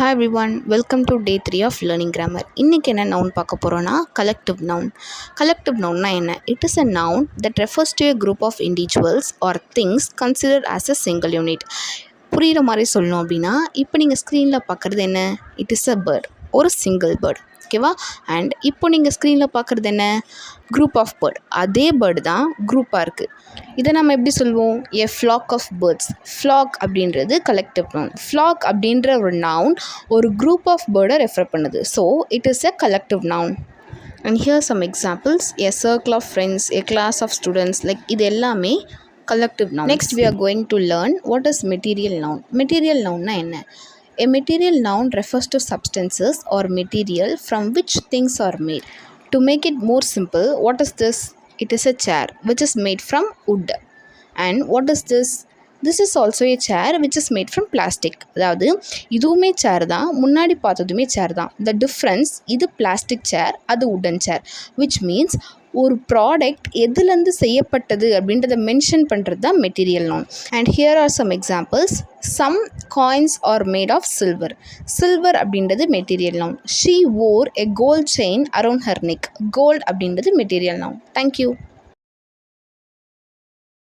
Hi everyone, welcome to day 3 of learning grammar. இன்னைக்கு என்ன noun பார்க்க போறோம்னா collective noun. Collective nounனா என்ன? It is a noun that refers to a group of individuals or things considered as a single unit. புரிகிற மாதிரி சொல்லணும் அப்படின்னா இப்போ நீங்கள் ஸ்க்ரீனில் பார்க்குறது என்ன? இட் இஸ் அ பேர்ட், ஒரு சிங்கிள் பேர்ட், ஓகேவா? அண்ட் இப்போ நீங்கள் ஸ்க்ரீனில் பார்க்குறது என்ன? Group of bird. அதே பேர்டு தான் குரூப்பாக இருக்குது. இதை நம்ம எப்படி சொல்வோம்? a flock of birds. flock அப்படின்றது கலெக்டிவ் நவுன். flock அப்படின்ற ஒரு நவுன் ஒரு குரூப் ஆஃப் பேர்டை ரெஃபர் பண்ணுது. So it is a collective noun. And here some examples: a circle of friends, a class of students. like இது எல்லாமே collective noun. Next we are going to learn what is material noun. material nounனா என்ன? A material noun refers to substances or material from which things are made. To make it more simple, what is this? It is a chair which is made from wood. And what is this? This is also a chair which is made from plastic. அதாவது இதுவுமே சேர் தான், முன்னாடி பார்த்ததுமே சேர் தான். The difference, இது plastic chair, அது wooden chair. which means ஒரு product எதுலேருந்து செய்யப்பட்டது அப்படின்றத மென்ஷன் பண்ணுறது தான் material noun. And here are some examples. Some coins are made of silver. Silver அப்படின்றது material noun. She wore a gold chain around her neck. Gold அப்படின்றது material noun. Thank you.